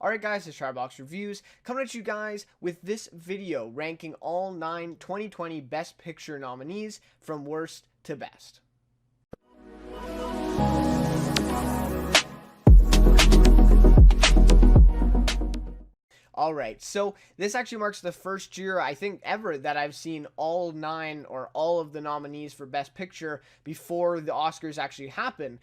Alright guys, it's Chatterbox Reviews, coming at you guys with this video ranking all 9 2020 Best Picture nominees from worst to best. Alright, so this actually marks the first year, I think, ever that I've seen all 9 or all of the nominees for Best Picture before the Oscars actually happen,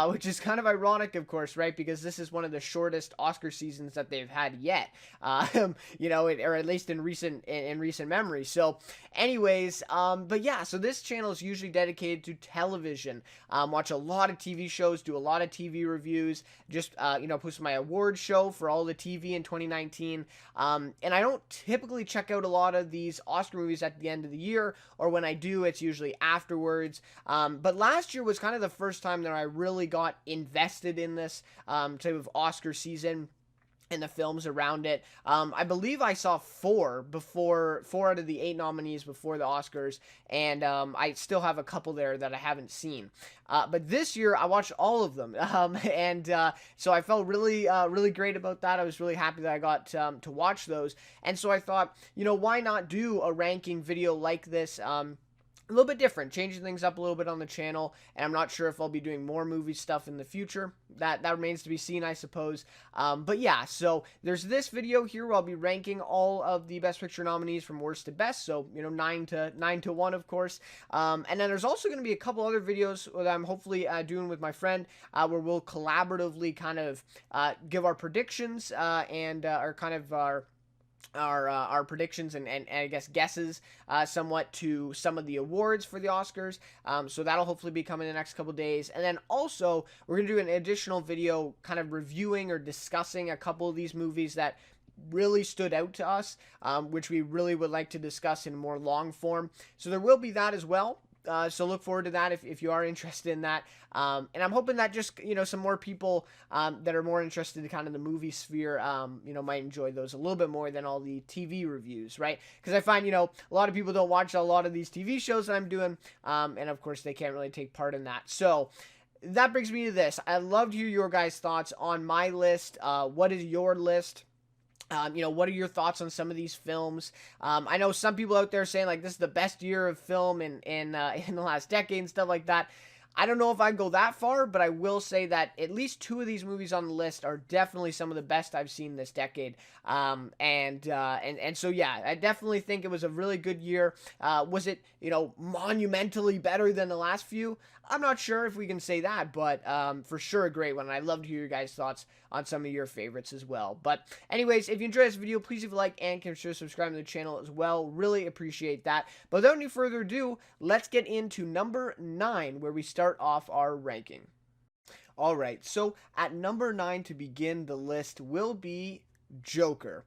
which is kind of ironic, of course, right? Because this is one of the shortest Oscar seasons that they've had yet, or at least in recent memory. So, anyways, but yeah, so this channel is usually dedicated to television. Watch a lot of TV shows, do a lot of TV reviews, just, post my award show for all the TV in 2019. And I don't typically check out a lot of these Oscar movies at the end of the year, or when I do, it's usually afterwards. But last year was kind of the first time that I really got invested in this type of Oscar season and the films around it. I believe I saw four out of the 8 nominees before the Oscars, and I still have a couple there that I haven't seen. But this year I watched all of them, so I felt really great about that. I was really happy that I got to watch those, and so I thought, why not do a ranking video like this? A little bit different, changing things up a little bit on the channel, and I'm not sure if I'll be doing more movie stuff in the future. That remains to be seen, I suppose. But yeah, so there's this video here where I'll be ranking all of the Best Picture nominees from worst to best, so 9 to 1, of course. And then there's also going to be a couple other videos that I'm hopefully doing with my friend, where we'll collaboratively kind of give our predictions and our predictions and I guess guesses somewhat to some of the awards for the Oscars. So that'll hopefully be coming in the next couple days. And then also we're going to do an additional video kind of reviewing or discussing a couple of these movies that really stood out to us, which we really would like to discuss in more long form. So there will be that as well. So look forward to that if you are interested in that. And I'm hoping that just, some more people that are more interested in kind of the movie sphere, might enjoy those a little bit more than all the TV reviews, right? Because I find, a lot of people don't watch a lot of these TV shows that I'm doing, and of course they can't really take part in that. So that brings me to this. I'd love to hear your guys' thoughts on my list. What is your list? What are your thoughts on some of these films? I know some people out there saying like this is the best year of film in the last decade and stuff like that. I don't know if I'd go that far, but I will say that at least 2 of these movies on the list are definitely some of the best I've seen this decade. And so yeah, I definitely think it was a really good year. Was it, monumentally better than the last few? I'm not sure if we can say that, but for sure a great one. I'd love to hear your guys' thoughts on some of your favorites as well. But anyways, if you enjoyed this video, please leave a like and consider subscribing to the channel as well. Really appreciate that. But without any further ado, let's get into number 9, where we start off our ranking. Alright, so at number 9 to begin the list will be Joker.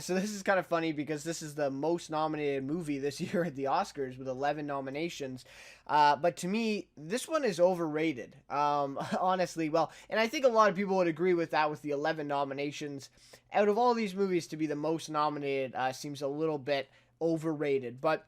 So this is kind of funny because this is the most nominated movie this year at the Oscars with 11 nominations. But to me, this one is overrated. Honestly, well, and I think a lot of people would agree with that with the 11 nominations. Out of all these movies, to be the most nominated seems a little bit overrated. But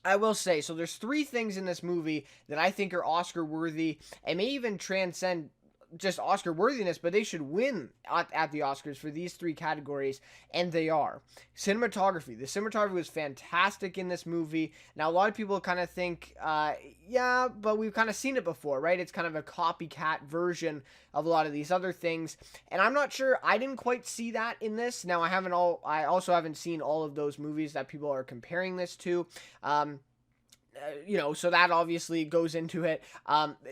I will say, so there's 3 things in this movie that I think are Oscar worthy and may even transcend just Oscar worthiness, but they should win at the Oscars for these 3 categories, and they are. Cinematography. The cinematography was fantastic in this movie. Now, a lot of people kind of think, yeah, but we've kind of seen it before, right? It's kind of a copycat version of a lot of these other things, and I'm not sure, I didn't quite see that in this. Now, I also haven't seen all of those movies that people are comparing this to. So that obviously goes into it.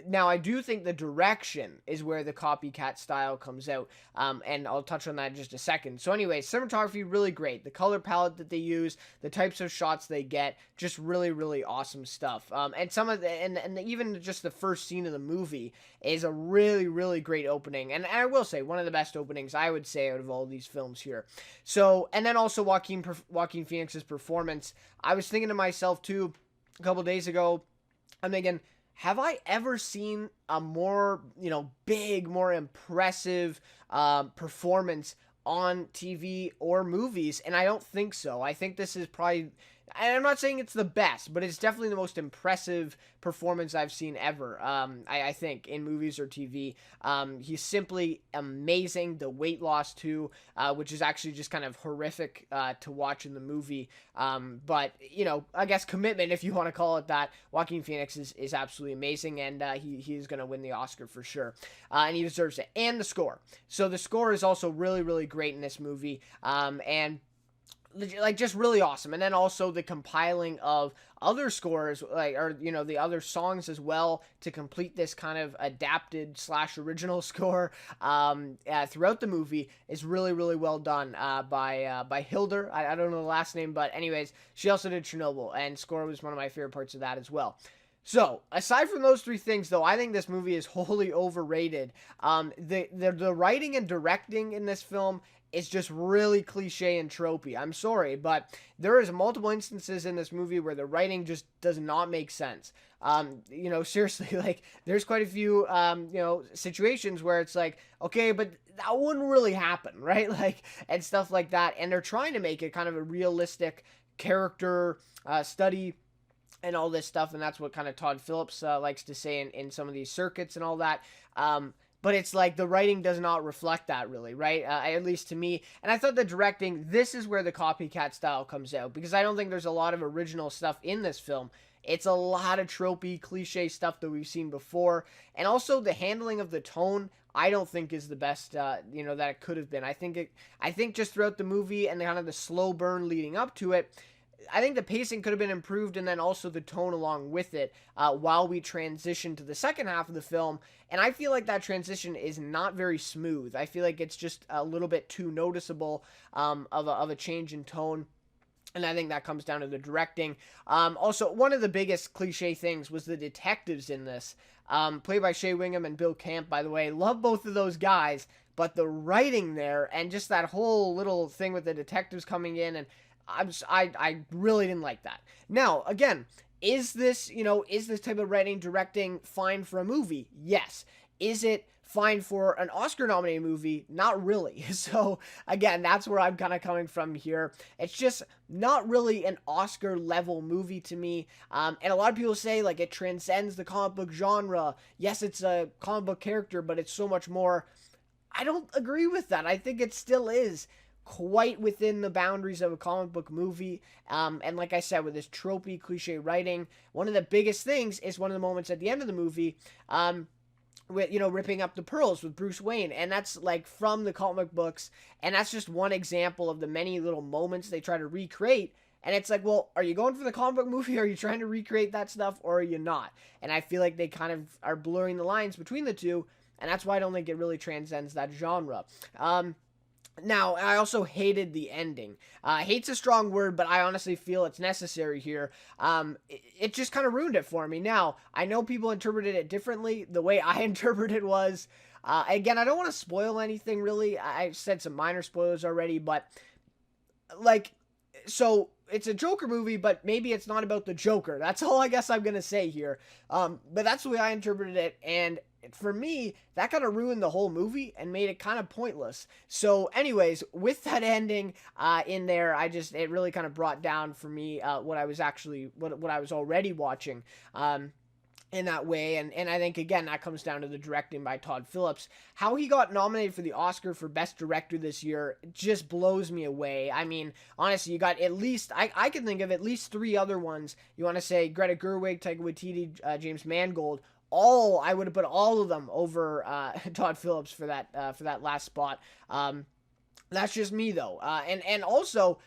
Now, I do think the direction is where the copycat style comes out, and I'll touch on that in just a second. So anyway, cinematography, really great. The color palette that they use, the types of shots they get, just really awesome stuff. And some of the, and even just the first scene of the movie is a really great opening. And I will say, one of the best openings, I would say, out of all these films here. So, and then also Joaquin Phoenix's performance. I was thinking to myself, too, a couple days ago, I'm thinking, have I ever seen a more, big, more impressive performance on TV or movies? And I don't think so. I think this is probably, and I'm not saying it's the best, but it's definitely the most impressive performance I've seen ever. I think in movies or TV. He's simply amazing. The weight loss too, which is actually just kind of horrific to watch in the movie. But I guess commitment, if you want to call it that. Joaquin Phoenix is absolutely amazing, and he's going to win the Oscar for sure, and he deserves it. And the score. So the score is also really, really great in this movie, and like just really awesome. And then also the compiling of other scores, the other songs as well, to complete this kind of adapted / original score throughout the movie is really, really well done by Hildur. I don't know the last name, but anyways, she also did Chernobyl, and score was one of my favorite parts of that as well. So, aside from those three things, though, I think this movie is wholly overrated. The writing and directing in this film is just really cliche and tropey. I'm sorry, but there is multiple instances in this movie where the writing just does not make sense. Seriously, like, there's quite a few, situations where it's like, okay, but that wouldn't really happen, right? Like, and stuff like that. And they're trying to make it kind of a realistic character study and all this stuff, and that's what kind of Todd Phillips likes to say in some of these circuits and all that. But it's like the writing does not reflect that really, right? At least to me. And I thought the directing, this is where the copycat style comes out, because I don't think there's a lot of original stuff in this film. It's a lot of tropey, cliche stuff that we've seen before. And also the handling of the tone, I don't think is the best, that it could have been. I think just throughout the movie and kind of the slow burn leading up to it, I think the pacing could have been improved, and then also the tone along with it while we transition to the second half of the film. And I feel like that transition is not very smooth. I feel like it's just a little bit too noticeable of a change in tone. And I think that comes down to the directing. Also, one of the biggest cliche things was the detectives in this. Played by Shea Wingham and Bill Camp, by the way. Love both of those guys. But the writing there, and just that whole little thing with the detectives coming in, and I really didn't like that. Now, again, is this type of writing, directing fine for a movie? Yes. Is it fine for an Oscar-nominated movie? Not really. So, again, that's where I'm kind of coming from here. It's just not really an Oscar-level movie to me. And a lot of people say, like, it transcends the comic book genre. Yes, it's a comic book character, but it's so much more. I don't agree with that. I think it still is quite within the boundaries of a comic book movie. And like I said, with this tropey, cliche writing, one of the biggest things is one of the moments at the end of the movie, with, ripping up the pearls with Bruce Wayne. And that's like from the comic books. And that's just one example of the many little moments they try to recreate. And it's like, well, are you going for the comic book movie? Are you trying to recreate that stuff, or are you not? And I feel like they kind of are blurring the lines between the two. And that's why I don't think it really transcends that genre. Now, I also hated the ending. Hate's a strong word, but I honestly feel it's necessary here. It just kind of ruined it for me. Now, I know people interpreted it differently. The way I interpreted it was, again, I don't want to spoil anything, really. I said some minor spoilers already, but, like, so it's a Joker movie, but maybe it's not about the Joker. That's all I guess I'm going to say here. But that's the way I interpreted it, and for me, that kind of ruined the whole movie and made it kind of pointless. So anyways, with that ending in there, it really kind of brought down for me what I was already watching in that way. And I think, again, that comes down to the directing by Todd Phillips. How he got nominated for the Oscar for Best Director this year just blows me away. I mean, honestly, you got at least, I can think of at least 3 other ones. You want to say Greta Gerwig, Taika Waititi, James Mangold. I would have put all of them over Todd Phillips for that last spot. That's just me, though. And also,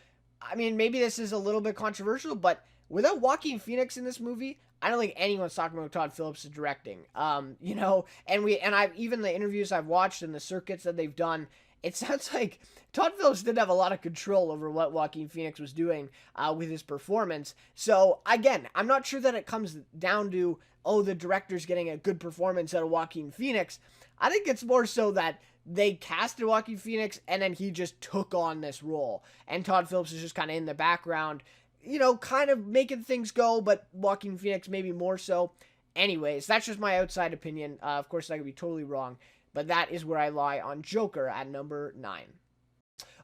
I mean, maybe this is a little bit controversial, but without Joaquin Phoenix in this movie, I don't think anyone's talking about Todd Phillips' directing. And even the interviews I've watched and the circuits that they've done, it sounds like Todd Phillips did have a lot of control over what Joaquin Phoenix was doing with his performance. So, again, I'm not sure that it comes down to, the director's getting a good performance out of Joaquin Phoenix. I think it's more so that they casted Joaquin Phoenix and then he just took on this role. And Todd Phillips is just kind of in the background, kind of making things go, but Joaquin Phoenix maybe more so. Anyways, that's just my outside opinion. Of course, I could be totally wrong. But that is where I lie on Joker at number 9.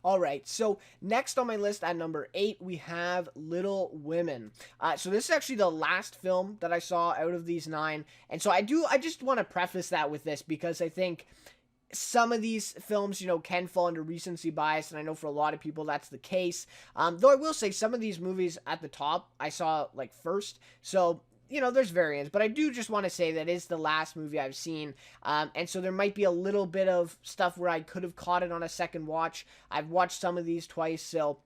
All right, so next on my list at number 8, we have Little Women. So this is actually the last film that I saw out of these 9, and so I just want to preface that with this because I think some of these films, can fall under recency bias, and I know for a lot of people that's the case. Though I will say some of these movies at the top I saw like first, so there's variance, but I do just want to say that is the last movie I've seen, and so there might be a little bit of stuff where I could have caught it on a second watch. I've watched some of these twice, so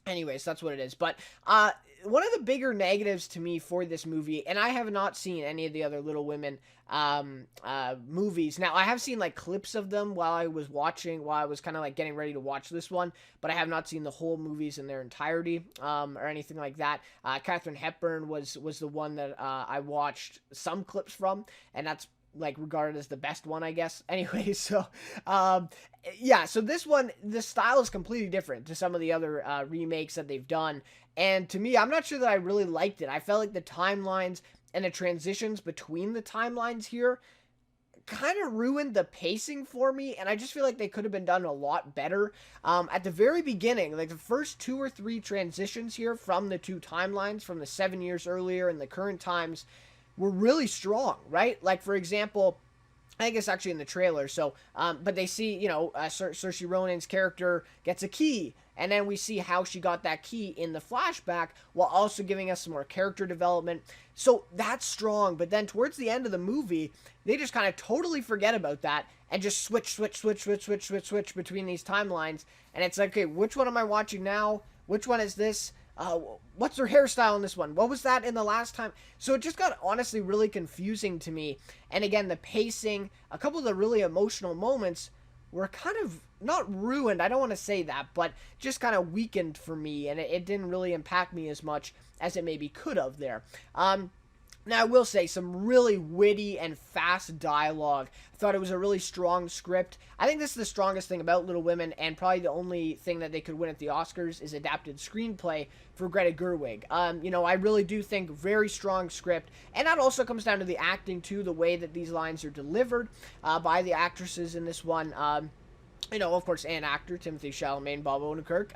anyways, that's what it is. But one of the bigger negatives to me for this movie, and I have not seen any of the other Little Women movies. Now, I have seen like clips of them while I was kind of like getting ready to watch this one, but I have not seen the whole movies in their entirety or anything like that. Katharine Hepburn was the one that I watched some clips from, and that's like regarded as the best one, I guess. Anyway, so yeah, so this one, the style is completely different to some of the other remakes that they've done, and to me, I'm not sure that I really liked it. I felt like the timelines and the transitions between the timelines here kind of ruined the pacing for me, and I just feel like they could have been done a lot better. At the very beginning, like the first 2 or 3 transitions here from the two timelines, from the 7 years earlier and the current times, were really strong, right? Like, for example, I think it's actually in the trailer, so, but they see, Saoirse Ronan's character gets a key, and then we see how she got that key in the flashback, while also giving us some more character development. So that's strong, but then towards the end of the movie, they just kind of totally forget about that, and just switch between these timelines, and it's like, okay, which one am I watching now? Which one is this? What's her hairstyle in this one? What was that in the last time? So it just got honestly really confusing to me. And again, the pacing, a couple of the really emotional moments were kind of not ruined. I don't want to say that, but just kind of weakened for me. And it didn't really impact me as much as it maybe could have there. Now, I will say some really witty and fast dialogue. I thought it was a really strong script. I think this is the strongest thing about Little Women, and probably the only thing that they could win at the Oscars is adapted screenplay for Greta Gerwig. I really do think very strong script, and that also comes down to the acting, too, the way that these lines are delivered by the actresses in this one. Of course, and actor Timothy Chalamet, Bob Odenkirk.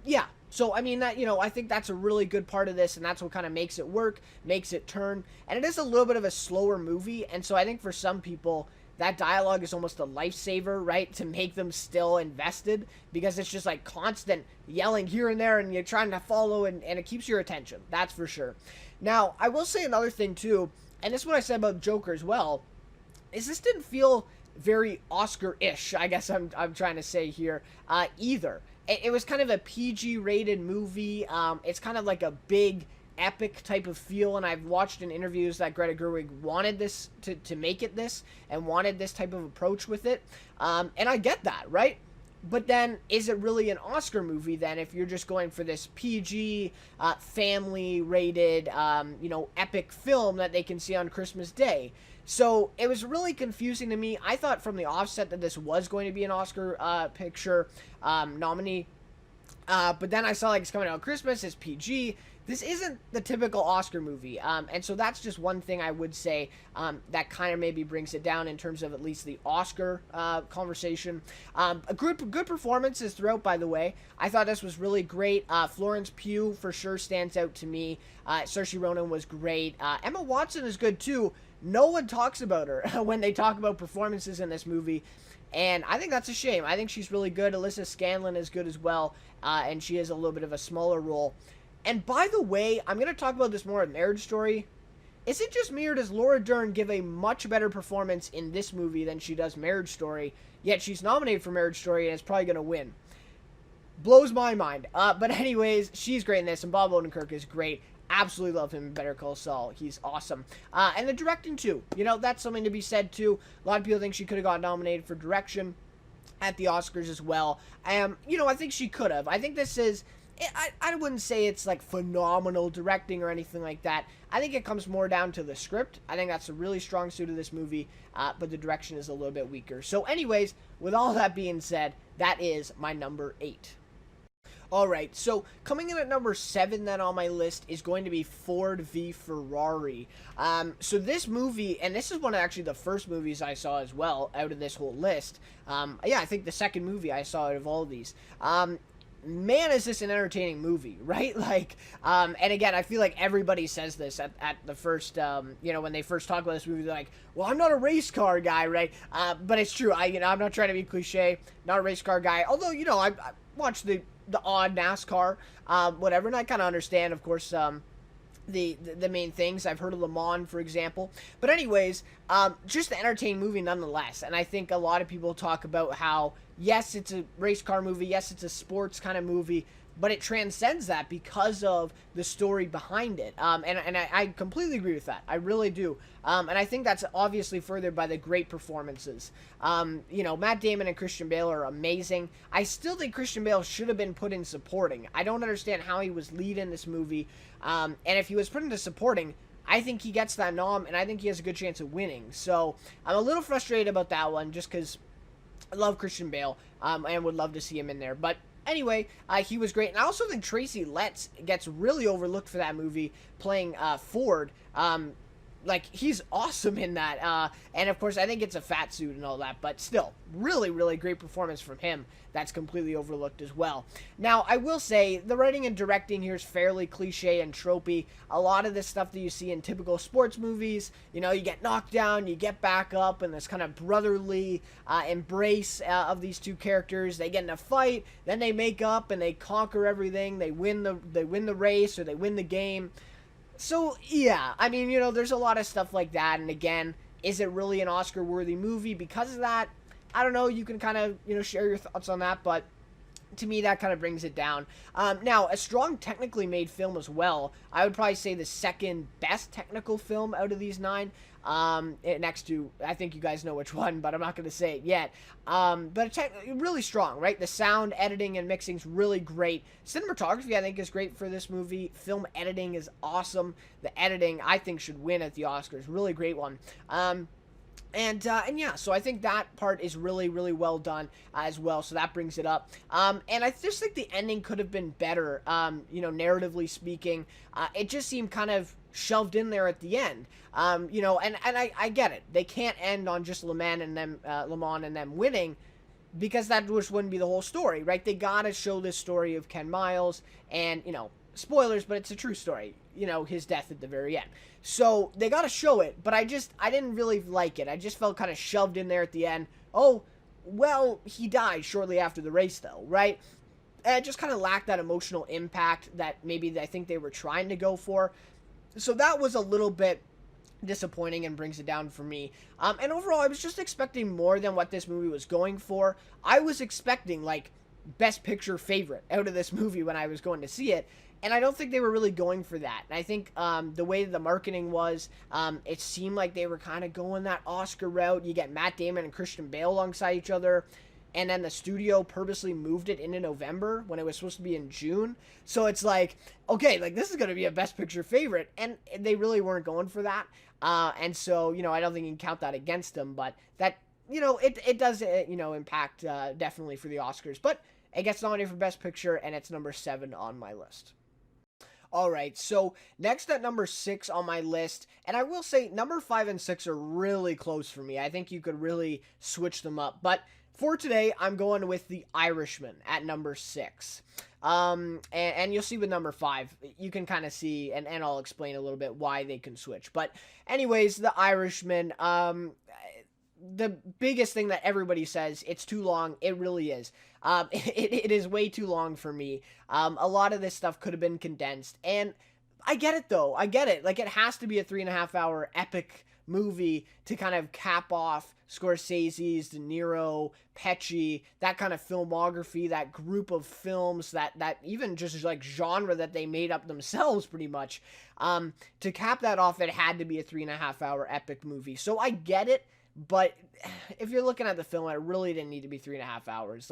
Yeah. So, I mean, that, I think that's a really good part of this, and that's what kind of makes it work, makes it turn. And it is a little bit of a slower movie, and so I think for some people, that dialogue is almost a lifesaver, right, to make them still invested, because it's just like constant yelling here and there, and you're trying to follow, and it keeps your attention. That's for sure. Now, I will say another thing, too, and this is what I said about Joker as well, is this didn't feel very Oscar-ish, I guess I'm trying to say here, either. It was kind of a PG-rated movie. It's kind of like a big, epic type of feel, and I've watched in interviews that Greta Gerwig wanted this to make it this, and wanted this type of approach with it. And I get that, right? But then, is it really an Oscar movie then if you're just going for this PG, family-rated, epic film that they can see on Christmas Day? So, it was really confusing to me. I thought from the offset that this was going to be an Oscar picture nominee. But then I saw like it's coming out Christmas, it's PG. This isn't the typical Oscar movie. And so that's just one thing I would say that kind of maybe brings it down in terms of at least the Oscar conversation. A good performances throughout, by the way. I thought this was really great. Florence Pugh for sure stands out to me. Saoirse Ronan was great. Emma Watson is good too. No one talks about her when they talk about performances in this movie, and I think that's a shame. I think she's really good. Alyssa Scanlon is good as well, and she has a little bit of a smaller role. And by the way, I'm going to talk about this more in Marriage Story. Is it just me, or does Laura Dern give a much better performance in this movie than she does Marriage Story, yet she's nominated for Marriage Story and is probably going to win? Blows my mind. But anyways, she's great in this, and Bob Odenkirk is great. Absolutely love him in Better Call Saul. He's awesome. And the directing, too. That's something to be said, too. A lot of people think she could have got nominated for direction at the Oscars as well. I think she could have. I think this is... I wouldn't say it's, like, phenomenal directing or anything like that. I think it comes more down to the script. I think that's a really strong suit of this movie, but the direction is a little bit weaker. So, anyways, with all that being said, that is my number 8. All right, so coming in at number 7 then on my list is going to be Ford v Ferrari. So this movie, and this is one of actually the first movies I saw as well out of this whole list. Yeah, I think the second movie I saw out of all of these. Man, is this an entertaining movie, right? Like, and again, I feel like everybody says this at the first, when they first talk about this movie, they're like, well, I'm not a race car guy, right? But it's true. I'm not trying to be cliche, not a race car guy. Although, I watch the odd NASCAR, whatever, and I kind of understand, of course, the main things. I've heard of Le Mans, for example. But anyways, just an entertaining movie nonetheless. And I think a lot of people talk about how, yes, it's a race car movie, yes, it's a sports kind of movie, but it transcends that because of the story behind it. And I completely agree with that. I really do. And I think that's obviously furthered by the great performances. Matt Damon and Christian Bale are amazing. I still think Christian Bale should have been put in supporting. I don't understand how he was lead in this movie. And if he was put into supporting, I think he gets that nom, and I think he has a good chance of winning. So I'm a little frustrated about that one just because I love Christian Bale and would love to see him in there. But anyway, he was great. And I also think Tracy Letts gets really overlooked for that movie playing Ford. He's awesome in that. And, of course, I think it's a fat suit and all that. But still, really, really great performance from him. That's completely overlooked as well. Now, I will say, the writing and directing here is fairly cliche and tropey. A lot of this stuff that you see in typical sports movies, you get knocked down, you get back up, and this kind of brotherly embrace of these two characters. They get in a fight, then they make up, and they conquer everything. They win the race, or they win the game. So, yeah, I mean, there's a lot of stuff like that, and again, is it really an Oscar-worthy movie because of that? I don't know, you can kind of, share your thoughts on that, but to me, that kind of brings it down. Now, a strong technically made film as well. I would probably say the second best technical film out of these 9. Next to, I think you guys know which one, but I'm not going to say it yet. But really strong, right? The sound, editing, and mixing is really great. Cinematography, I think, is great for this movie. Film editing is awesome. The editing, I think, should win at the Oscars. Really great one. And yeah, so I think that part is really, really well done as well. So that brings it up. And I just think the ending could have been better, narratively speaking. It just seemed kind of shoved in there at the end. And I get it. They can't end on just Le Mans and them winning, because that just wouldn't be the whole story, right? They gotta show this story of Ken Miles and, spoilers, but it's a true story, his death at the very end. So they got to show it, but I didn't really like it. I just felt kind of shoved in there at the end. Oh, well, he died shortly after the race, though, right? And it just kind of lacked that emotional impact that maybe I think they were trying to go for. So that was a little bit disappointing and brings it down for me. And overall, I was just expecting more than what this movie was going for. I was expecting, Best Picture favorite out of this movie when I was going to see it. And I don't think they were really going for that. And I think the way the marketing was, it seemed like they were kind of going that Oscar route. You get Matt Damon and Christian Bale alongside each other. And then the studio purposely moved it into November when it was supposed to be in June. So it's like, okay, this is going to be a Best Picture favorite. And they really weren't going for that. And so, I don't think you can count that against them. But that, it does, impact definitely for the Oscars. But it gets nominated for Best Picture, and it's number 7 on my list. All right, so next at number 6 on my list, and I will say number 5 and 6 are really close for me. I think you could really switch them up. But for today, I'm going with The Irishman at number 6. And you'll see with number 5, you can kind of see, and I'll explain a little bit why they can switch. But anyways, The Irishman, the biggest thing that everybody says, it's too long. It really is. It is way too long for me. A lot of this stuff could have been condensed, and I get it though. I get it. It has to be a 3.5-hour epic movie to kind of cap off Scorsese's, De Niro, Pesci, that kind of filmography, that group of films, that even just genre that they made up themselves pretty much. To cap that off, it had to be a 3.5-hour epic movie. So I get it. But if you're looking at the film, it really didn't need to be 3.5 hours.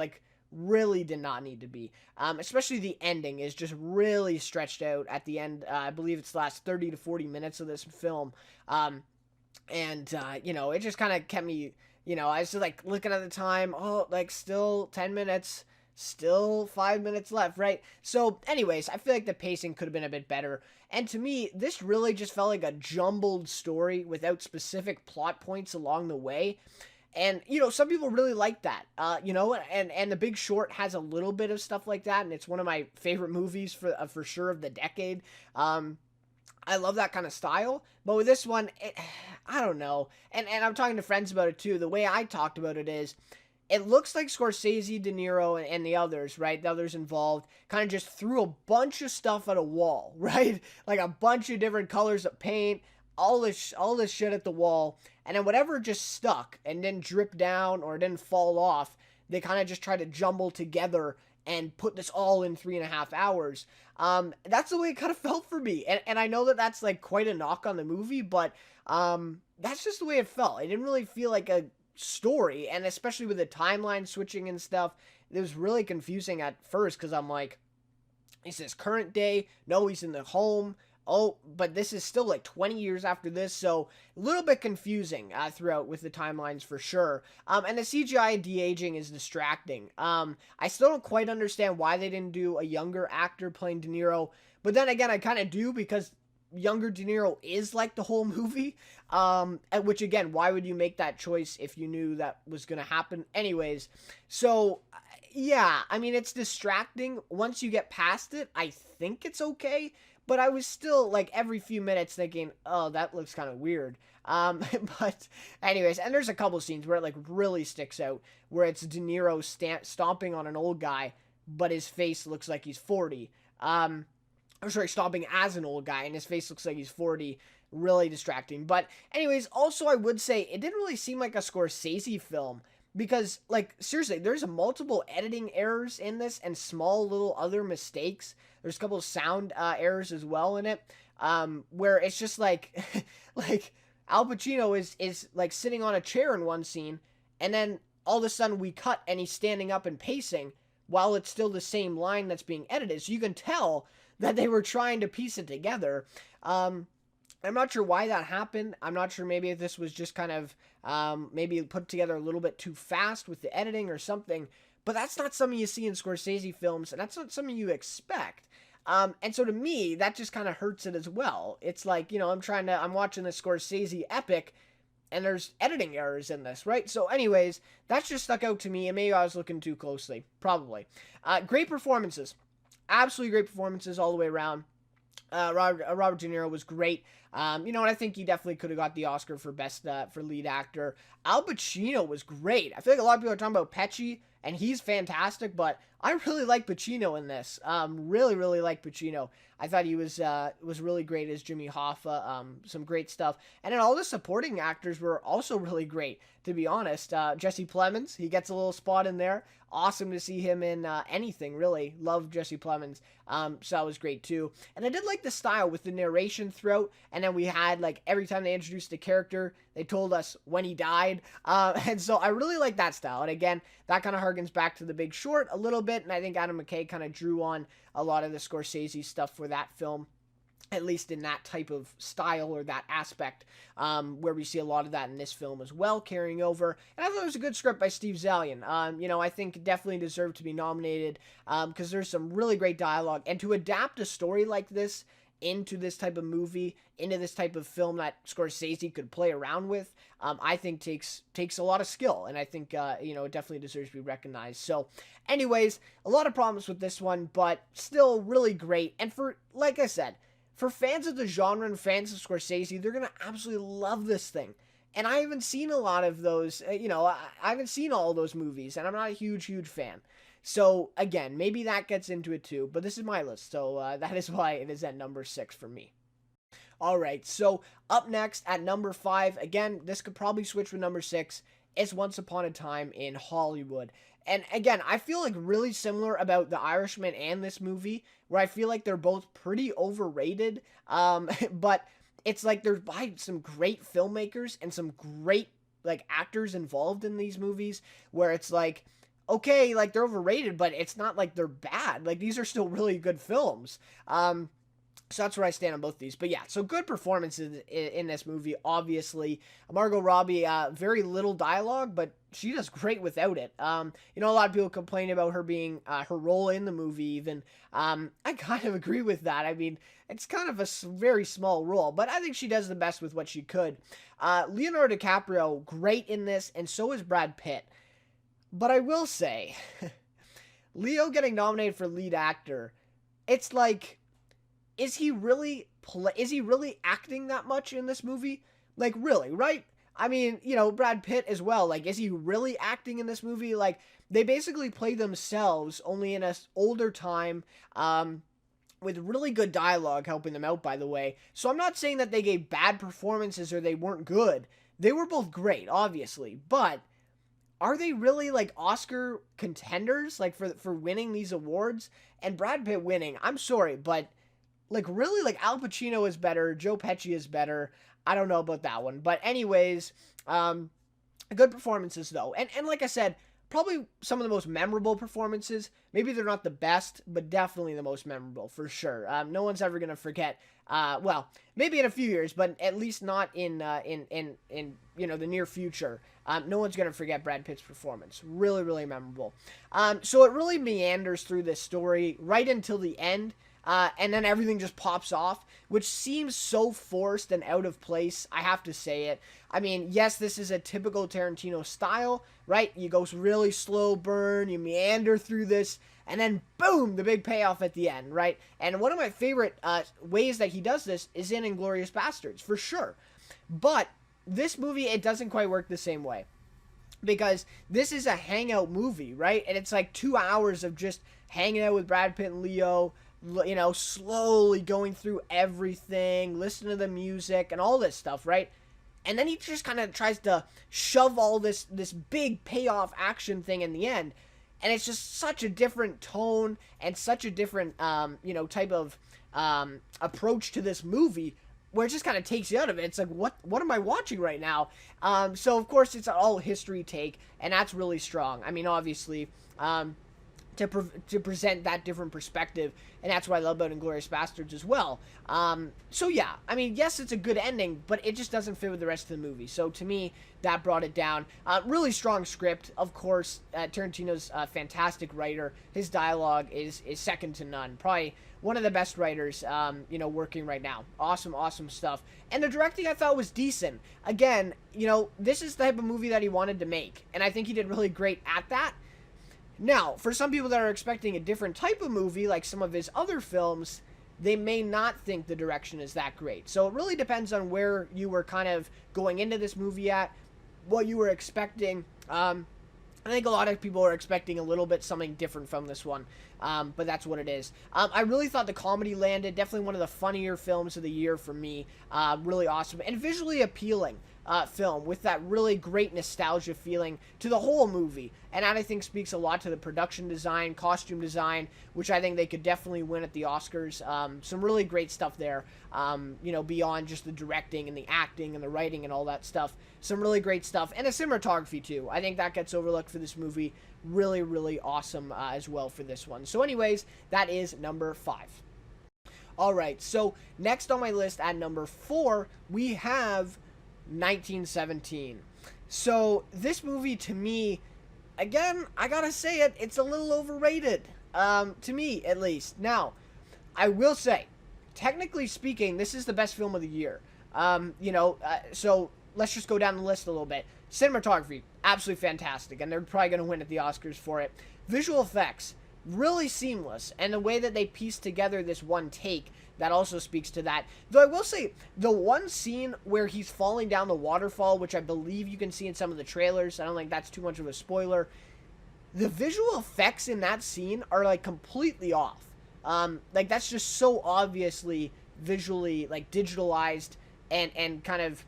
Really did not need to be. Especially the ending is just really stretched out at the end. I believe it's the last 30 to 40 minutes of this film. It just kind of kept me, I was just looking at the time. Oh, still 10 minutes. Still 5 minutes left, right? So, anyways, I feel like the pacing could have been a bit better. And to me, this really just felt like a jumbled story without specific plot points along the way. And, some people really like that, and The Big Short has a little bit of stuff like that, and it's one of my favorite movies for sure of the decade. I love that kind of style, but with this one, I don't know. And I'm talking to friends about it too. The way I talked about it is, it looks like Scorsese, De Niro, and the others, right? The others involved kind of just threw a bunch of stuff at a wall, right? Like a bunch of different colors of paint, all this shit at the wall, and then whatever just stuck and didn't drip down or didn't fall off, they kind of just try to jumble together and put this all in 3.5 hours. That's the way it kind of felt for me. And I know that that's like quite a knock on the movie, but that's just the way it felt. It didn't really feel like a story, and especially with the timeline switching and stuff, it was really confusing at first, because I'm like, is this current day? No, he's in the home. Oh, but this is still like 20 years after this, so a little bit confusing throughout with the timelines for sure. And the CGI de-aging is distracting. I still don't quite understand why they didn't do a younger actor playing De Niro, but then again, I kind of do, because younger De Niro is like the whole movie. Which again, why would you make that choice if you knew that was going to happen? Anyways, so yeah, I mean, it's distracting. Once you get past it, I think it's okay. But I was still, like, every few minutes thinking, oh, that looks kind of weird. But anyways, and there's a couple scenes where it, like, really sticks out, where it's De Niro stomping on an old guy, but his face looks like he's 40. I'm sorry, stomping as an old guy, and his face looks like he's 40. Really distracting. But anyways, also I would say, it didn't really seem like a Scorsese film, because, like, seriously, there's multiple editing errors in this and small little other mistakes. There's a couple of sound errors as well in it, where it's just like, like Al Pacino is like sitting on a chair in one scene, and then all of a sudden we cut and he's standing up and pacing while it's still the same line that's being edited. So you can tell that they were trying to piece it together. I'm not sure why that happened. I'm not sure, maybe if this was just kind of maybe put together a little bit too fast with the editing or something. But that's not something you see in Scorsese films, and that's not something you expect. And so to me, that just kind of hurts it as well. It's like, I'm watching the Scorsese epic, and there's editing errors in this, right? So anyways, that's just stuck out to me, and maybe I was looking too closely. Probably. Great performances. Absolutely great performances all the way around. Robert De Niro was great. And I think he definitely could have got the Oscar for for lead actor. Al Pacino was great. I feel like a lot of people are talking about Pesci, and he's fantastic, but I really like Pacino in this. Really, really like Pacino. I thought he was really great as Jimmy Hoffa. Some great stuff. And then all the supporting actors were also really great, to be honest. Jesse Plemons, he gets a little spot in there. Awesome to see him in anything, really. Love Jesse Plemons. So that was great, too. And I did like the style with the narration throughout. And then we had, like, every time they introduced a character, they told us when he died. And so I really like that style. And again, that kind of harkens back to The Big Short a little bit. And I think Adam McKay kind of drew on a lot of the Scorsese stuff for that film, at least in that type of style or that aspect, where we see a lot of that in this film as well, carrying over. And I thought it was a good script by Steve Zalian. I think it definitely deserved to be nominated, because there's some really great dialogue. And to adapt a story like this into this type of movie, into this type of film that Scorsese could play around with, I think takes a lot of skill, and I think it definitely deserves to be recognized. So anyways, a lot of problems with this one, but still really great. And like I said, for fans of the genre and fans of Scorsese, they're gonna absolutely love this thing. And I haven't seen a lot of those, I haven't seen all those movies, and I'm not a huge fan. So, again, maybe that gets into it too, but this is my list, so that is why it is at number 6 for me. Alright, so up next at number 5, again, this could probably switch with number 6, is Once Upon a Time in Hollywood. And again, I feel like really similar about The Irishman and this movie, where I feel like they're both pretty overrated, but it's like there's by some great filmmakers and some great, like, actors involved in these movies, where it's like, okay, like, they're overrated, but it's not like they're bad. Like, these are still really good films. So that's where I stand on both these. But yeah, so good performances in this movie, obviously. Margot Robbie, very little dialogue, but she does great without it. You know, a lot of people complain about her being, her role in the movie even. I kind of agree with that. I mean, it's kind of a very small role, but I think she does the best with what she could. Leonardo DiCaprio, great in this, and so is Brad Pitt. But I will say, Leo getting nominated for lead actor, it's like, is he really acting that much in this movie? Like, really, right? I mean, you know, Brad Pitt as well. Like, is he really acting in this movie? Like, they basically play themselves, only in a older time, with really good dialogue helping them out, by the way. So I'm not saying that they gave bad performances or they weren't good. They were both great, obviously. But are they really, like, Oscar contenders, like, for winning these awards? And Brad Pitt winning, I'm sorry, but, like, really, like, Al Pacino is better, Joe Pesci is better. I don't know about that one. But anyways, good performances, though. And like I said, probably some of the most memorable performances. Maybe they're not the best, but definitely the most memorable, for sure. No one's ever going to forget, well, maybe in a few years, but at least not in you know, the near future. No one's going to forget Brad Pitt's performance. Really, really memorable. So it really meanders through this story right until the end. And then everything just pops off, which seems so forced and out of place. I have to say it. I mean, yes, this is a typical Tarantino style, right? You go really slow burn, you meander through this, and then boom, the big payoff at the end, right? And one of my favorite ways that he does this is in Inglourious Basterds, for sure. But this movie, it doesn't quite work the same way. Because this is a hangout movie, right? And it's like 2 hours of just hanging out with Brad Pitt and Leo, you know, slowly going through everything, listening to the music and all this stuff, right? And then he just kind of tries to shove all this big payoff action thing in the end. And it's just such a different tone and such a different, you know, type of approach to this movie, where it just kind of takes you out of it. It's like, what am I watching right now? So, of course, it's an all history take, and that's really strong. I mean, obviously, to present that different perspective, and that's what I love about Inglourious Basterds as well. So yeah, I mean, yes, it's a good ending, but it just doesn't fit with the rest of the movie. So to me, that brought it down. Really strong script, of course. Tarantino's a fantastic writer. His dialogue is second to none. Probably one of the best writers, you know, working right now. Awesome, awesome stuff. And the directing, I thought, was decent. Again, you know, this is the type of movie that he wanted to make, and I think he did really great at that. Now, for some people that are expecting a different type of movie, like some of his other films, they may not think the direction is that great. So it really depends on where you were kind of going into this movie at, what you were expecting. I think a lot of people are expecting a little bit something different from this one, but that's what it is. I really thought the comedy landed. Definitely one of the funnier films of the year for me. Really awesome and visually appealing film with that really great nostalgia feeling to the whole movie. And that, I think, speaks a lot to the production design, costume design, which I think they could definitely win at the Oscars. Some really great stuff there, you know, beyond just the directing and the acting and the writing and all that stuff. Some really great stuff. And the cinematography, too. I think that gets overlooked for this movie. Really, really awesome as well for this one. So anyways, that is number 5. Alright, so next on my list at number 4, we have 1917. So this movie, to me, again, I gotta say it, it's a little overrated, to me at least. Now, I will say, technically speaking, this is the best film of the year. You know, so let's just go down the list a little bit. Cinematography, absolutely fantastic, and they're probably going to win at the Oscars for it. Visual effects, really seamless, and the way that they piece together this one take, that also speaks to that. Though I will say, the one scene where he's falling down the waterfall, which I believe you can see in some of the trailers, I don't think that's too much of a spoiler, the visual effects in that scene are, like, completely off. Like, that's just so obviously visually, like, digitalized and kind of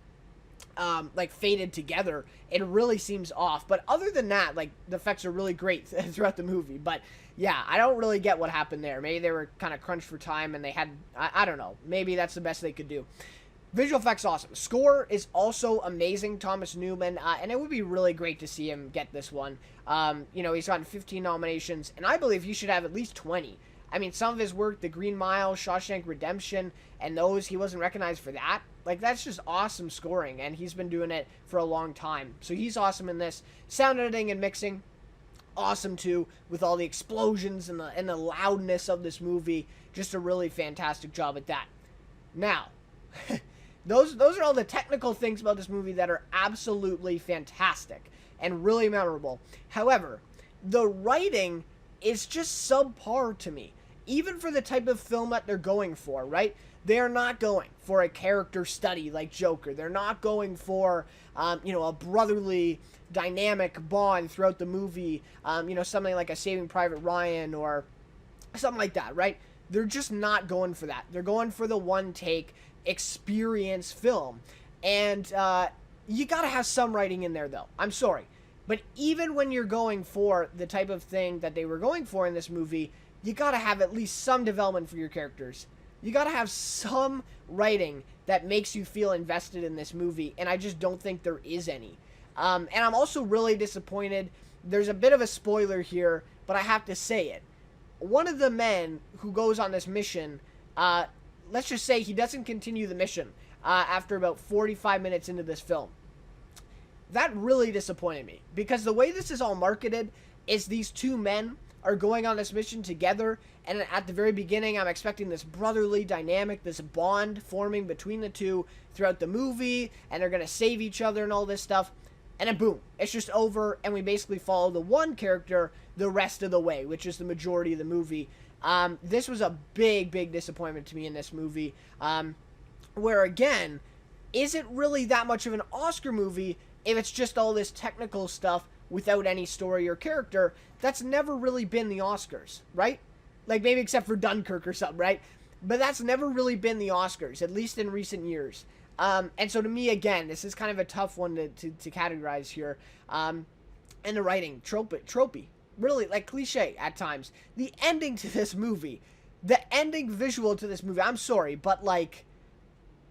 like faded together. It really seems off. But other than that, like, the effects are really great throughout the movie. But yeah, I don't really get what happened there. Maybe they were kind of crunched for time and they had, I don't know. Maybe that's the best they could do. Visual effects, awesome. Score is also amazing, Thomas Newman, and it would be really great to see him get this one. You know, he's gotten 15 nominations, and I believe he should have at least 20. I mean, some of his work, The Green Mile, Shawshank Redemption, and those, he wasn't recognized for that. Like, that's just awesome scoring, and he's been doing it for a long time. So he's awesome in this. Sound editing and mixing, awesome too, with all the explosions and the loudness of this movie. Just a really fantastic job at that. Now, those are all the technical things about this movie that are absolutely fantastic and really memorable. However, the writing is just subpar to me, even for the type of film that they're going for, right? They're not going for a character study like Joker. They're not going for, a brotherly dynamic bond throughout the movie, something like a Saving Private Ryan or something like that, right? They're just not going for that. They're going for the one-take experience film. And you gotta have some writing in there, though. I'm sorry. But even when you're going for the type of thing that they were going for in this movie, you gotta have at least some development for your characters. You gotta have some writing that makes you feel invested in this movie, and I just don't think there is any. And I'm also really disappointed. There's a bit of a spoiler here, but I have to say it. One of the men who goes on this mission, let's just say he doesn't continue the mission after about 45 minutes into this film. That really disappointed me, because the way this is all marketed is these two men are going on this mission together, and at the very beginning I'm expecting this brotherly dynamic, this bond forming between the two throughout the movie, and they're going to save each other and all this stuff. And then boom, it's just over, and we basically follow the one character the rest of the way, which is the majority of the movie. This was a big, big disappointment to me in this movie, where again, is it really that much of an Oscar movie if it's just all this technical stuff without any story or character? That's never really been the Oscars, right? Like, maybe except for Dunkirk or something, right? But that's never really been the Oscars, at least in recent years. And so to me, again, this is kind of a tough one to categorize here. And the writing, tropey, really, like, cliche at times. The ending to this movie, the ending visual to this movie, I'm sorry, but, like,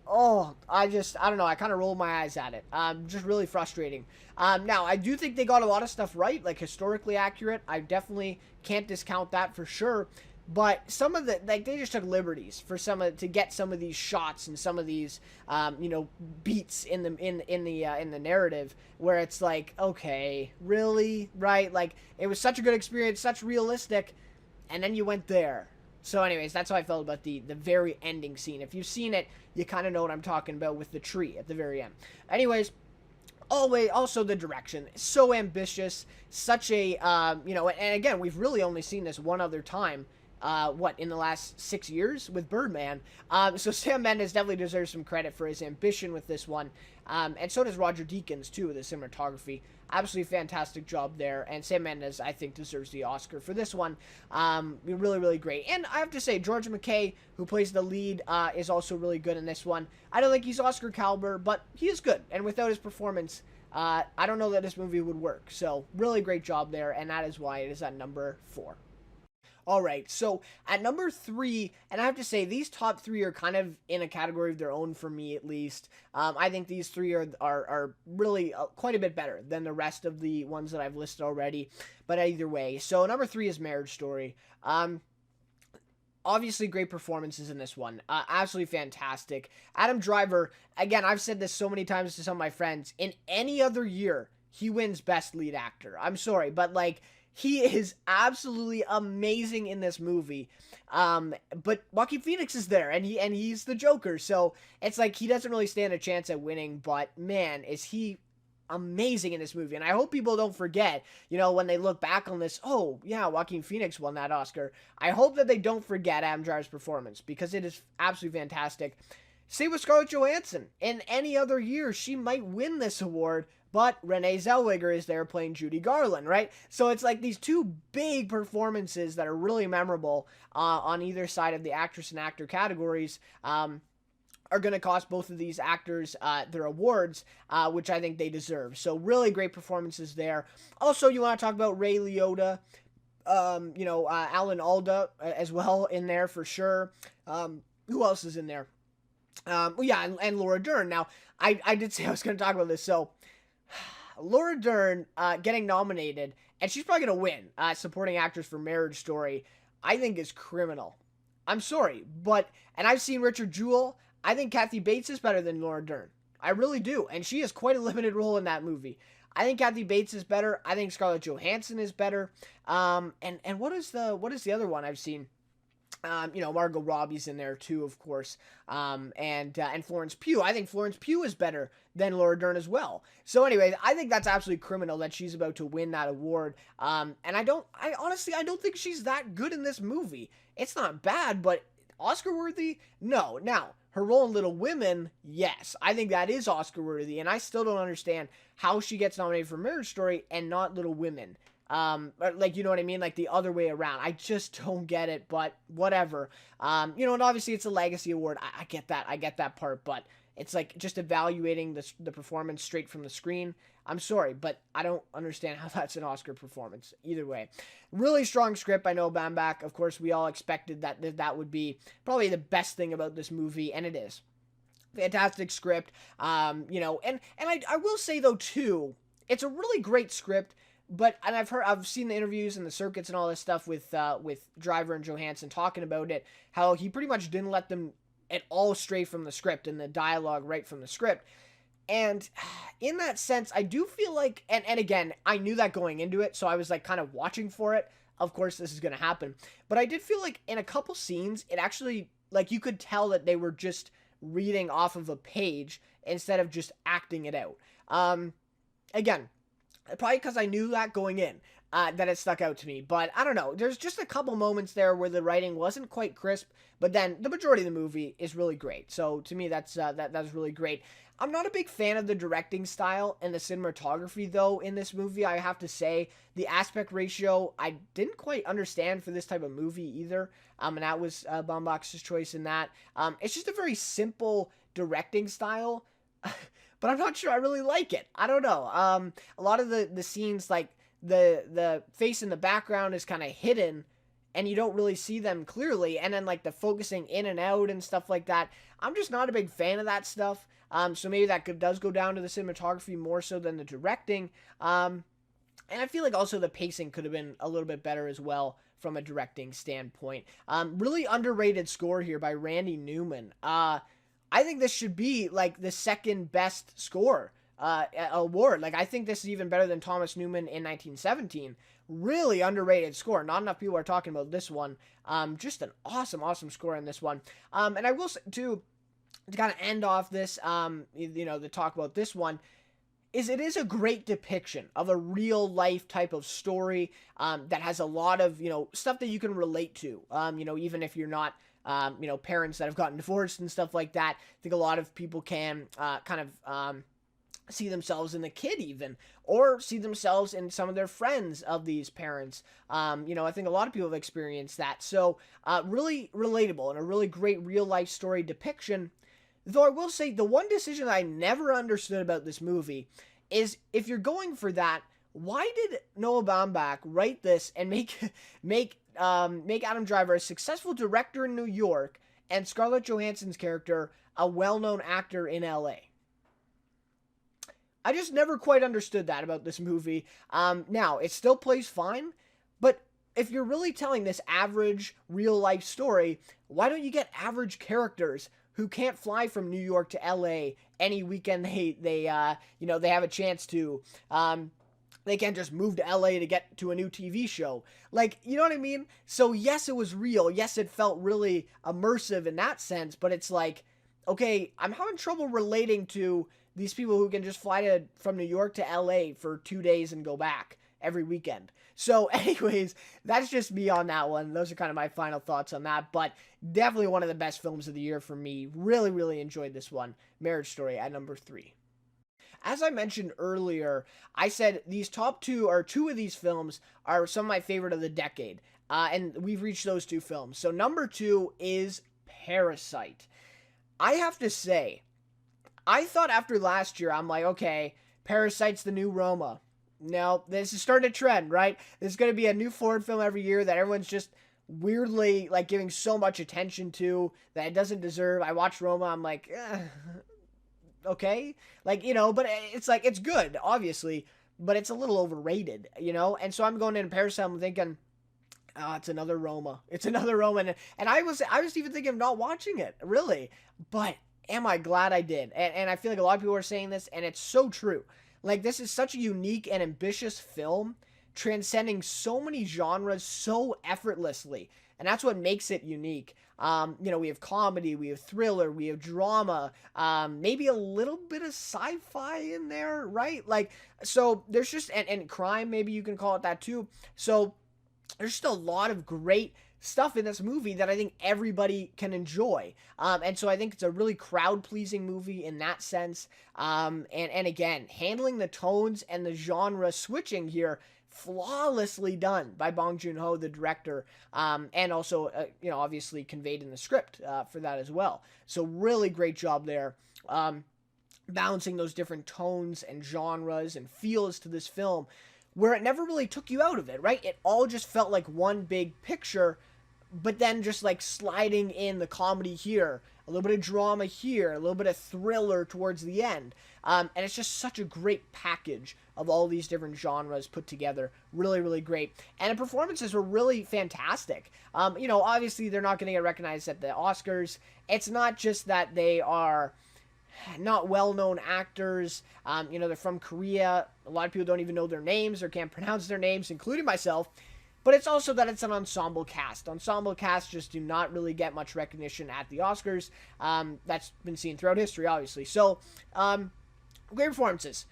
I don't know, I kind of rolled my eyes at it. Just really frustrating. Now, I do think they got a lot of stuff right, like, historically accurate. I definitely can't discount that for sure. But some of the, like, they just took liberties for to get some of these shots and some of these, beats in the narrative, where it's like, okay, really, right? Like, it was such a good experience, such realistic, and then you went there. So, anyways, that's how I felt about the very ending scene. If you've seen it, you kind of know what I'm talking about with the tree at the very end. Anyways. Also the direction, so ambitious, such a, and again, we've really only seen this one other time, in the last 6 years with Birdman. So Sam Mendes definitely deserves some credit for his ambition with this one. And so does Roger Deakins, too, with the cinematography. Absolutely fantastic job there. And Sam Mendes, I think, deserves the Oscar for this one. Really, really great. And I have to say, George McKay, who plays the lead, is also really good in this one. I don't think he's Oscar caliber, but he is good. And without his performance, I don't know that this movie would work. So, really great job there. And that is why it is at number 4. All right, so at number 3, and I have to say, these top 3 are kind of in a category of their own for me, at least. I think these 3 are really quite a bit better than the rest of the ones that I've listed already. But either way, so number 3 is Marriage Story. Obviously, great performances in this one. Absolutely fantastic. Adam Driver, again, I've said this so many times to some of my friends. In any other year, he wins Best Lead Actor. I'm sorry, but, like, he is absolutely amazing in this movie. But Joaquin Phoenix is there, and he's the Joker, so it's like he doesn't really stand a chance at winning, but man, is he amazing in this movie. And I hope people don't forget, when they look back on this, oh, yeah, Joaquin Phoenix won that Oscar. I hope that they don't forget Adam Driver's performance, because it is absolutely fantastic. Same with Scarlett Johansson. In any other year, she might win this award, but Renee Zellweger is there playing Judy Garland, right? So it's like these two big performances that are really memorable on either side of the actress and actor categories are going to cost both of these actors their awards, which I think they deserve. So really great performances there. Also, you want to talk about Ray Liotta, Alan Alda as well in there for sure. Who else is in there? And Laura Dern. Now, I did say I was going to talk about this, so Laura Dern getting nominated, and she's probably going to win supporting actress for Marriage Story. I think is criminal. I'm sorry, but, and I've seen Richard Jewell. I think Kathy Bates is better than Laura Dern. I really do, and she has quite a limited role in that movie. I think Kathy Bates is better. I think Scarlett Johansson is better. And what is the other one I've seen? Margot Robbie's in there too, of course. And Florence Pugh. I think Florence Pugh is better than Laura Dern as well. So anyways, I think that's absolutely criminal that she's about to win that award. And I honestly don't think she's that good in this movie. It's not bad, but Oscar worthy? No. Now, her role in Little Women, yes. I think that is Oscar worthy, and I still don't understand how she gets nominated for Marriage Story and not Little Women. Like, you know what I mean? Like the other way around. I just don't get it, but whatever. And obviously it's a legacy award. I get that. I get that part, but it's like just evaluating the performance straight from the screen. I'm sorry, but I don't understand how that's an Oscar performance. Either way. Really strong script by Noah Baumbach. Of course, we all expected that would be probably the best thing about this movie, and it is. Fantastic script. And I will say though too, it's a really great script. But, and I've seen the interviews and the circuits and all this stuff with Driver and Johansson talking about it, how he pretty much didn't let them at all stray from the script and the dialogue right from the script. And in that sense, I do feel like, and again, I knew that going into it, so I was like kind of watching for it. Of course, this is going to happen. But I did feel like in a couple scenes, it actually, like you could tell that they were just reading off of a page instead of just acting it out. Again, probably because I knew that going in, that it stuck out to me. But I don't know. There's just a couple moments there where the writing wasn't quite crisp, but then the majority of the movie is really great. So to me, that's really great. I'm not a big fan of the directing style and the cinematography, though, in this movie. I have to say, the aspect ratio, I didn't quite understand for this type of movie either. And that was Baumbach's choice in that. It's just a very simple directing style. But I'm not sure I really like it. I don't know. A lot of the scenes, like the face in the background is kind of hidden and you don't really see them clearly. And then like the focusing in and out and stuff like that. I'm just not a big fan of that stuff. So maybe that does go down to the cinematography more so than the directing. And I feel like also the pacing could have been a little bit better as well from a directing standpoint. Really underrated score here by Randy Newman. I think this should be like the second best score award. Like I think this is even better than Thomas Newman in 1917. Really underrated score. Not enough people are talking about this one. Just an awesome score in this one. And I will say too, to kind of end off this, to talk about this one, is it is a great depiction of a real life type of story that has a lot of, stuff that you can relate to, even if you're not, parents that have gotten divorced and stuff like that. I think a lot of people can see themselves in the kid even, or see themselves in some of their friends of these parents. I think a lot of people have experienced that. So really relatable and a really great real life story depiction. Though I will say the one decision that I never understood about this movie is if you're going for that, why did Noah Baumbach write this and make Adam Driver a successful director in New York and Scarlett Johansson's character a well-known actor in LA? I just never quite understood that about this movie. Now, it still plays fine, but if you're really telling this average real-life story, why don't you get average characters who can't fly from New York to LA any weekend they have a chance to? They can't just move to LA to get to a new TV show. Like, you know what I mean? So yes, it was real. Yes, it felt really immersive in that sense, but it's like, okay, I'm having trouble relating to these people who can just fly from New York to LA for 2 days and go back every weekend. So anyways, that's just me on that one. Those are kind of my final thoughts on that, but definitely one of the best films of the year for me. Really enjoyed this one. Marriage Story at number 3. As I mentioned earlier, I said these top two of these films are some of my favorite of the decade. And we've reached those two films. So number 2 is Parasite. I have to say, I thought after last year, I'm like, okay, Parasite's the new Roma. No, this is starting to trend, right? There's going to be a new foreign film every year that everyone's just weirdly like giving so much attention to that it doesn't deserve. I watched Roma, I'm like, okay, like, but it's like, it's good, obviously, but it's a little overrated, and so I'm going into Parasite, I'm thinking, It's another Roma. It's another Roma, and I was even thinking of not watching it, really. But am I glad I did? And I feel like a lot of people are saying this, and it's so true. Like, this is such a unique and ambitious film, transcending so many genres so effortlessly, and that's what makes it unique. We have comedy, we have thriller, we have drama, maybe a little bit of sci-fi in there, right? Like, so there's just and crime, maybe you can call it that too. So there's just a lot of great stuff in this movie that I think everybody can enjoy. And so I think it's a really crowd-pleasing movie in that sense. And again, handling the tones and the genre switching here, flawlessly done by Bong Joon-ho, the director, and also, obviously conveyed in the script for that as well. So really great job there. Balancing those different tones and genres and feels to this film, where it never really took you out of it, right? It all just felt like one big picture, but then just like sliding in the comedy here, a little bit of drama here, a little bit of thriller towards the end. And it's just such a great package of all these different genres put together. Really, really great. And the performances were really fantastic. Obviously they're not going to get recognized at the Oscars. It's not just that they are not well-known actors. They're from Korea. A lot of people don't even know their names or can't pronounce their names, including myself. But it's also that it's an ensemble cast. Ensemble casts just do not really get much recognition at the Oscars. That's been seen throughout history, obviously. So, great performances.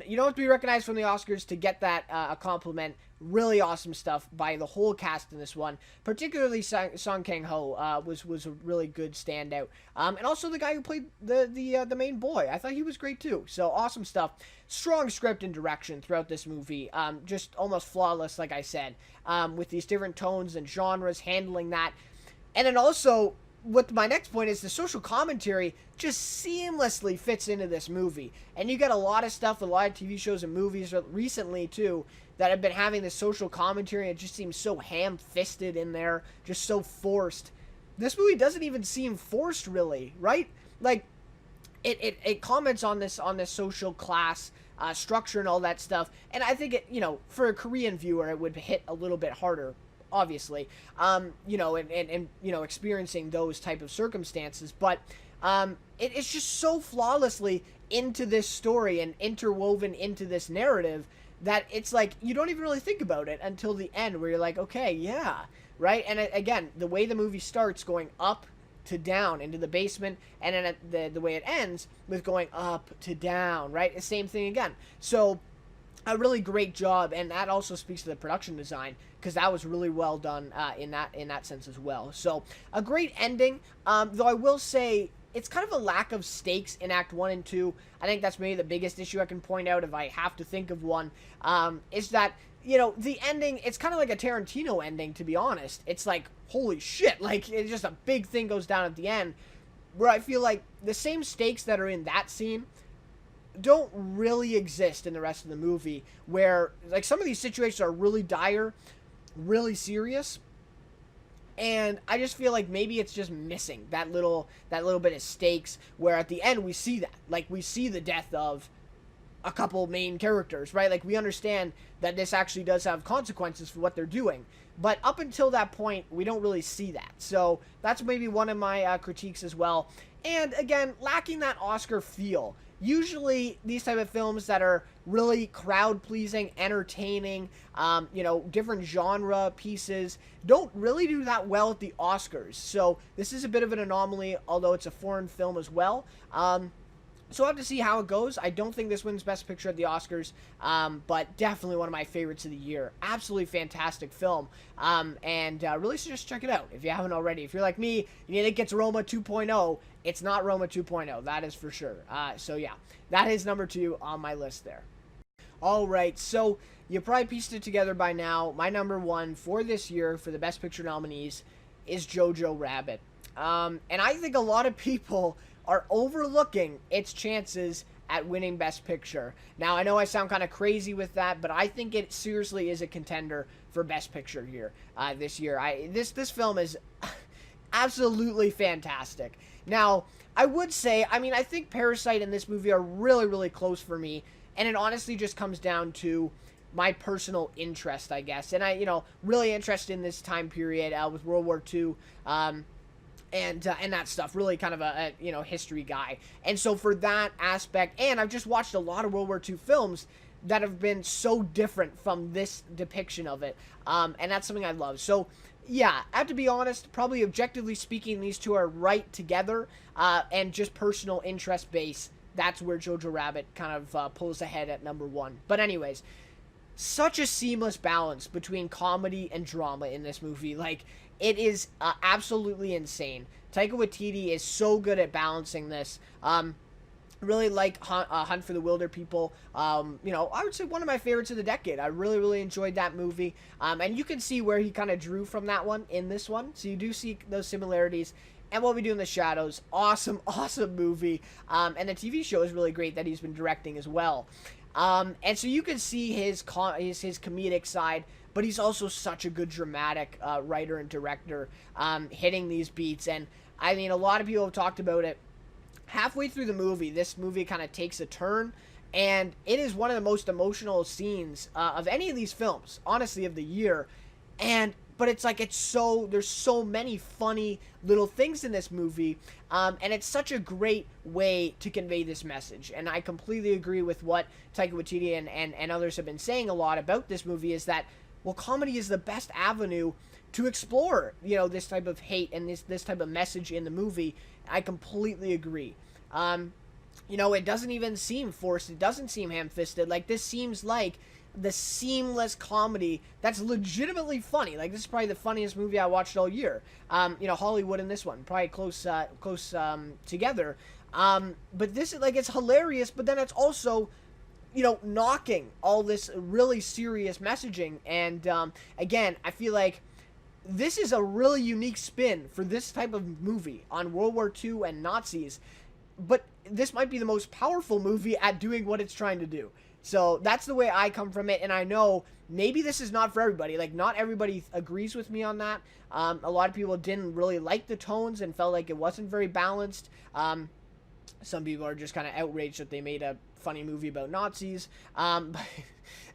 You don't have to be recognized from the Oscars to get that a compliment. Really awesome stuff by the whole cast in this one. Particularly Song Kang-ho was a really good standout. And also the guy who played the main boy. I thought he was great too. So awesome stuff. Strong script and direction throughout this movie. Just almost flawless, like I said. With these different tones and genres, handling that. And then also, what my next point is, the social commentary just seamlessly fits into this movie. And you get a lot of stuff, a lot of TV shows and movies recently too, that have been having this social commentary, and it just seems so ham-fisted in there, just so forced. This movie doesn't even seem forced, really, right? Like, it comments on this social class structure and all that stuff, and I think it, for a Korean viewer, it would hit a little bit harder, obviously, and experiencing those type of circumstances, but it's just so flawlessly into this story and interwoven into this narrative that it's like you don't even really think about it until the end, where you're like, okay, yeah, right? And again, the way the movie starts, going up to down into the basement, and then the way it ends with going up to down, right? The same thing again. So a really great job, and that also speaks to the production design, because that was really well done in that sense as well. So a great ending, though I will say it's kind of a lack of stakes in Act 1 and 2. I think that's maybe the biggest issue I can point out if I have to think of one, is that, the ending, it's kind of like a Tarantino ending, to be honest. It's like, holy shit, like, it's just a big thing goes down at the end, where I feel like the same stakes that are in that scene don't really exist in the rest of the movie, where, like, some of these situations are really dire, really serious, and I just feel like maybe it's just missing that little bit of stakes, where at the end we see that. Like, we see the death of a couple main characters, right? Like, we understand that this actually does have consequences for what they're doing. But up until that point, we don't really see that. So that's maybe one of my critiques as well. And again, lacking that Oscar feel. Usually these type of films that are really crowd-pleasing, entertaining, different genre pieces, don't really do that well at the Oscars. So this is a bit of an anomaly, although it's a foreign film as well. So we'll have to see how it goes. I don't think this wins Best Picture at the Oscars, but definitely one of my favorites of the year. Absolutely fantastic film, and really suggest check it out if you haven't already. If you're like me, you think it's Roma 2.0, it's not Roma 2.0, that is for sure. So yeah, that is number 2 on my list there. Alright, so you probably pieced it together by now. My number 1 for this year for the Best Picture nominees is Jojo Rabbit. And I think a lot of people are overlooking its chances at winning Best Picture. Now, I know I sound kind of crazy with that, but I think it seriously is a contender for Best Picture here this year. This film is absolutely fantastic. Now, I would say, I think Parasite and this movie are really, really close for me, and it honestly just comes down to my personal interest, I guess. And I, really interested in this time period with World War II. And that stuff, really kind of a history guy. And so for that aspect, and I've just watched a lot of World War II films that have been so different from this depiction of it, and that's something I love. So yeah, I have to be honest, probably objectively speaking, these two are right together, and just personal interest base, that's where Jojo Rabbit kind of pulls ahead at number 1. But anyways, such a seamless balance between comedy and drama in this movie. Like, it is absolutely insane. Taika Waititi is so good at balancing this. Really like Hunt for the Wilder People. I would say one of my favorites of the decade. I really, really enjoyed that movie. And you can see where he kind of drew from that one in this one. So you do see those similarities. And What We Do in the Shadows, awesome, awesome movie. And the TV show is really great that he's been directing as well. And so you can see his comedic side, but he's also such a good dramatic writer and director, hitting these beats. And I mean, a lot of people have talked about it. Halfway through the movie, this movie kind of takes a turn, and it is one of the most emotional scenes of any of these films, honestly, of the year. But it's like, there's so many funny little things in this movie, and it's such a great way to convey this message. And I completely agree with what Taika Waititi and others have been saying a lot about this movie, is that, well, comedy is the best avenue to explore, this type of hate and this type of message in the movie. I completely agree. It doesn't even seem forced. It doesn't seem ham-fisted. Like, this seems like the seamless comedy that's legitimately funny. Like, this is probably the funniest movie I watched all year. Hollywood and this one, probably close together. But this is, like, it's hilarious, but then it's also, knocking all this really serious messaging. And, again, I feel like this is a really unique spin for this type of movie on World War II and Nazis, but this might be the most powerful movie at doing what it's trying to do. So that's the way I come from it, and I know maybe this is not for everybody. Like, not everybody agrees with me on that. A lot of people didn't really like the tones and felt like it wasn't very balanced. Some people are just kind of outraged that they made a funny movie about Nazis.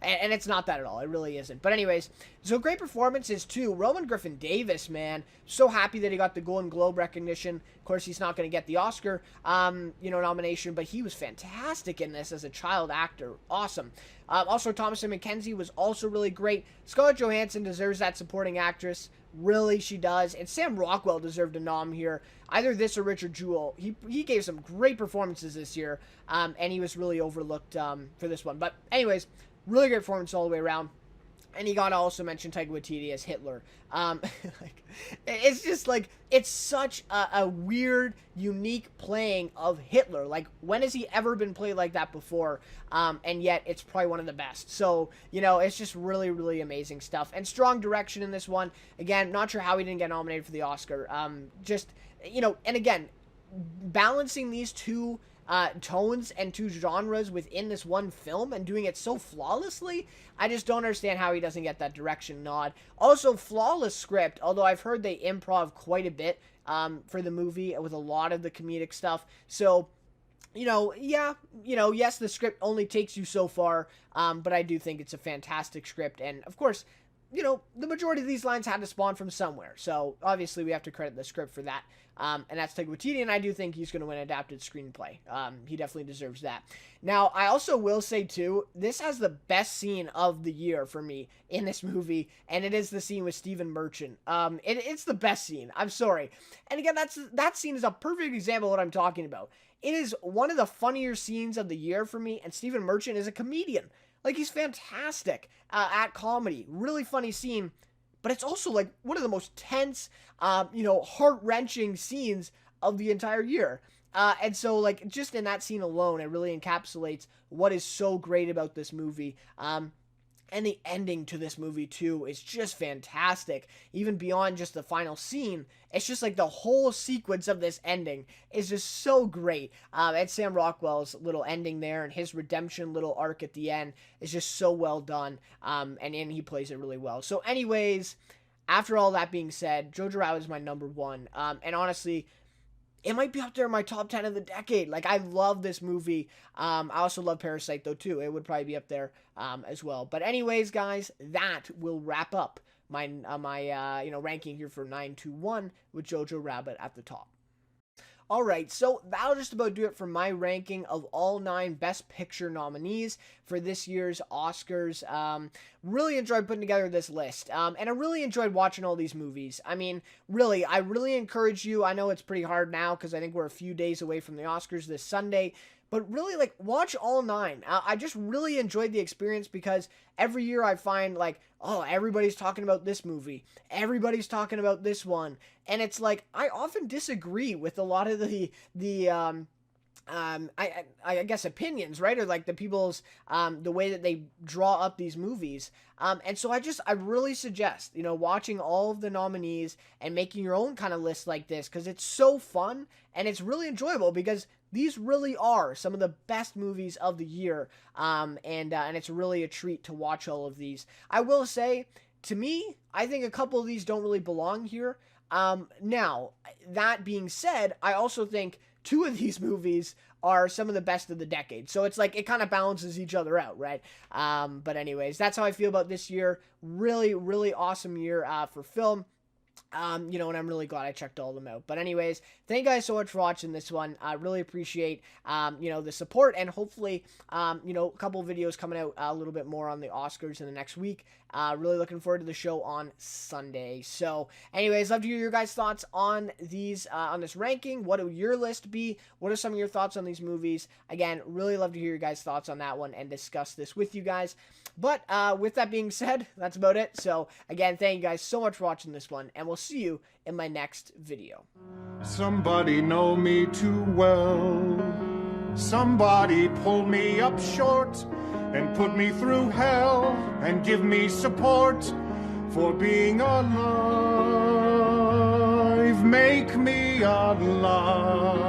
And it's not that at all. It really isn't. But anyways, so great performances too. Roman Griffin Davis, man. So happy that he got the Golden Globe recognition. Of course, he's not going to get the Oscar, nomination, but he was fantastic in this as a child actor. Awesome. Also, Thomasin McKenzie was also really great. Scarlett Johansson deserves that supporting actress. Really, she does. And Sam Rockwell deserved a nom here. Either this or Richard Jewell. He gave some great performances this year, and he was really overlooked for this one. But anyways, really great performance all the way around. And you gotta also mention Taika Waititi as Hitler. It's just like, it's such a weird, unique playing of Hitler. Like, when has he ever been played like that before? And yet, it's probably one of the best. So, it's just really, really amazing stuff. And strong direction in this one. Again, not sure how he didn't get nominated for the Oscar. And again, balancing these two tones and two genres within this one film and doing it so flawlessly, I just don't understand how he doesn't get that direction nod. Also, flawless script, although I've heard they improv quite a bit for the movie with a lot of the comedic stuff. So, yes, the script only takes you so far, but I do think it's a fantastic script. And, of course, the majority of these lines had to spawn from somewhere. So, obviously, we have to credit the script for that. And that's Taika Waititi, and I do think he's going to win adapted screenplay. He definitely deserves that. Now, I also will say, too, this has the best scene of the year for me in this movie, and it is the scene with Stephen Merchant. It's the best scene. I'm sorry. And again, that scene is a perfect example of what I'm talking about. It is one of the funnier scenes of the year for me, and Stephen Merchant is a comedian. Like, he's fantastic at comedy. Really funny scene. But it's also, like, one of the most tense, heart-wrenching scenes of the entire year. And so, like, just in that scene alone, it really encapsulates what is so great about this movie. And the ending to this movie, too, is just fantastic. Even beyond just the final scene, it's just like the whole sequence of this ending is just so great. And Sam Rockwell's little ending there and his redemption little arc at the end is just so well done. And he plays it really well. So anyways, after all that being said, Jojo Rabbit is my number one. And honestly, it might be up there in my top 10 of the decade. Like, I love this movie. I also love Parasite, though, too. It would probably be up there as well. But anyways, guys, that will wrap up my ranking here for 921 with Jojo Rabbit at the top. Alright, so that'll just about do it for my ranking of all 9 Best Picture nominees for this year's Oscars. Really enjoyed putting together this list, and I really enjoyed watching all these movies. I mean, really, I really encourage you. I know it's pretty hard now because I think we're a few days away from the Oscars this Sunday, but really, like, watch all 9. I just really enjoyed the experience because every year I find, like, oh, everybody's talking about this movie. Everybody's talking about this one. And it's like, I often disagree with a lot of I guess opinions, right? Or like the people's, the way that they draw up these movies. And so I really suggest, watching all of the nominees and making your own kind of list like this, because it's so fun and it's really enjoyable because these really are some of the best movies of the year. And it's really a treat to watch all of these. I will say, to me, I think a couple of these don't really belong here. Now, that being said, I also think 2 of these movies are some of the best of the decade. So it's like, it kind of balances each other out, right? But anyways, that's how I feel about this year. Really, really awesome year for film. And I'm really glad I checked all of them out. But anyways, thank you guys so much for watching this one. I really appreciate, the support, and hopefully, a couple of videos coming out a little bit more on the Oscars in the next week. Really looking forward to the show on Sunday. So anyways, love to hear your guys' thoughts on these, on this ranking. What will your list be? What are some of your thoughts on these movies? Again, really love to hear your guys' thoughts on that one and discuss this with you guys. But with that being said, that's about it. So again, thank you guys so much for watching this one, and we'll see you in my next video. Somebody know me too well. Somebody pull me up short and put me through hell and give me support for being alive. Make me alive.